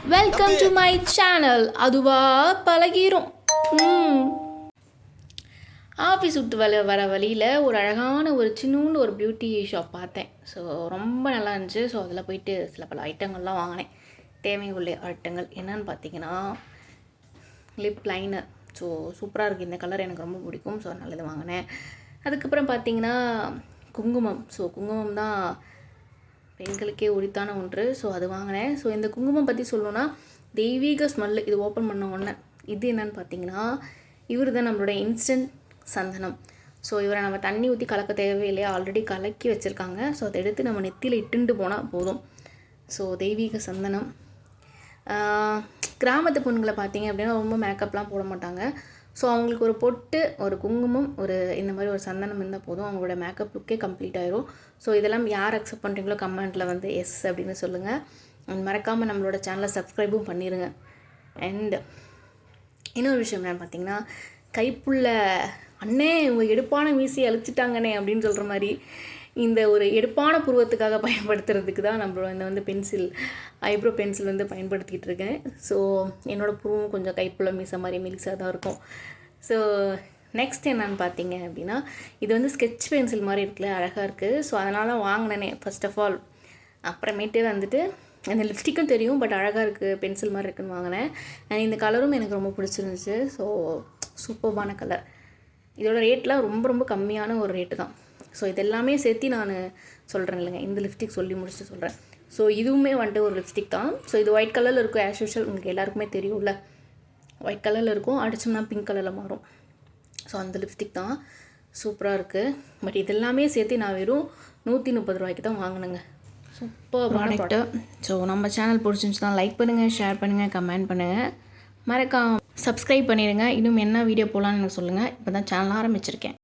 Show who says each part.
Speaker 1: Welcome to my channel. அதுவா பழகிரும். Office விட்டு வர வழியில் ஒரு அழகான ஒரு சின்னூண்டு ஒரு பியூட்டி ஷாப் பார்த்தேன். ஸோ ரொம்ப நல்லா இருந்துச்சு. ஸோ அதில் போயிட்டு சில பல ஐட்டங்கள்லாம் வாங்கினேன். தேவையுள்ள ஐட்டங்கள் என்னென்னு பார்த்தீங்கன்னா லிப் லைனர். ஸோ சூப்பராக இருக்குது. இந்த கலர் எனக்கு ரொம்ப பிடிக்கும். ஸோ அதனால இது வாங்கினேன். அதுக்கப்புறம் பார்த்தீங்கன்னா குங்குமம். ஸோ குங்குமம் தான் பெண்களுக்கே உரித்தான ஒன்று. ஸோ அது வாங்கினேன். ஸோ இந்த குங்குமம் பற்றி சொல்லணுன்னா தெய்வீக ஸ்மெல்லு. இது ஓப்பன் பண்ண உடனே இது என்னென்னு பார்த்தீங்கன்னா இவர் தான் நம்மளோட இன்ஸ்டன்ட் சந்தனம். ஸோ இவரை நம்ம தண்ணி ஊற்றி கலக்க தேவையில்லையா, ஆல்ரெடி கலக்கி வச்சுருக்காங்க. ஸோ அதை எடுத்து நம்ம நெத்தியில் இட்டுண்டு போனால் போதும். ஸோ தெய்வீக சந்தனம். கிராமத்து பொண்ணுங்களை பார்த்தீங்க அப்படின்னா ரொம்ப மேக்கப்லாம் போட மாட்டாங்க. ஸோ அவங்களுக்கு ஒரு பொட்டு, ஒரு குங்குமம், ஒரு இந்த மாதிரி ஒரு சந்தனம் இருந்தால் போதும், அவங்களோட மேக்கப் லுக்கே கம்ப்ளீட் ஆயிரும். ஸோ இதெல்லாம் யார் அக்செப்ட் பண்ணுறீங்களோ கமெண்ட்டில் வந்து எஸ் அப்படின்னு சொல்லுங்கள். மறக்காமல் நம்மளோட சேனலை சப்ஸ்கிரைபும் பண்ணிடுங்க. அண்ட் இன்னொரு விஷயம் என்னென்னு பார்த்தீங்கன்னா கைப்புள்ள அண்ணே உங்கள் எடுப்பான மீசையை அழிச்சிட்டாங்கண்ணே அப்படின்னு சொல்கிற மாதிரி இந்த ஒரு எடுப்பான புருவத்துக்காக பயன்படுத்துறதுக்கு தான் நம்மளோட இந்த வந்து பென்சில், ஐப்ரோ பென்சில் வந்து பயன்படுத்திகிட்டு இருக்கேன். ஸோ என்னோடய புருவம் கொஞ்சம் கைப்புள்ள மீசை மாதிரி மெலிசாக தான் இருக்கும். ஸோ நெக்ஸ்ட் என்னென்னு பார்த்தீங்க அப்படின்னா இது வந்து ஸ்கெட்ச் பென்சில் மாதிரி இருக்குல்ல, அழகாக இருக்குது. ஸோ அதனால வாங்கினேனே ஃபர்ஸ்ட் ஆஃப் ஆல். அப்புறமேட்டு வந்துட்டு அந்த லிப்ஸ்டிக்கும் தெரியும், பட் அழகாக இருக்குது, பென்சில் மாதிரி இருக்குதுன்னு வாங்கினேன். அண்ட் இந்த கலரும் எனக்கு ரொம்ப பிடிச்சிருந்துச்சு. ஸோ சூப்பர்பான கலர். இதோட ரேட்லாம் ரொம்ப ரொம்ப கம்மியான ஒரு ரேட்டு தான். ஸோ இதெல்லாமே சேர்த்து நான் சொல்கிறேன் இல்லைங்க, இந்த லிப்ஸ்டிக் சொல்லி முடிச்சுட்டு சொல்கிறேன். ஸோ இதுவுமே வந்துட்டு ஒரு லிப்ஸ்டிக் தான். ஸோ இது ஒயிட் கலரில் இருக்கும். ஆஸ் யூஷுவல் உங்களுக்கு எல்லாருக்குமே தெரியும்ல, ஒயிட் கலரில் இருக்கும், அடிச்சோம்னா பிங்க் கலரில் மாறும். ஸோ அந்த லிப்ஸ்டிக் தான் சூப்பராக இருக்குது. பட் இதெல்லாமே சேர்த்து நான் வெறும் 130 ரூபாய்க்கு தான் வாங்கினேங்க. சூப்பரான ப்ராடக்ட். ஸோ நம்ம சேனல் பிடிச்சிருந்துச்சுன்னா லைக் பண்ணுங்கள், ஷேர் பண்ணுங்கள், கமெண்ட் பண்ணுங்கள், மறக்காம சப்ஸ்கிரைப் பண்ணிடுங்க. இன்னும் என்ன வீடியோ போகலான்னு எனக்கு சொல்லுங்கள். இப்போ தான் சேனல் ஆரம்பிச்சிருக்கேன்.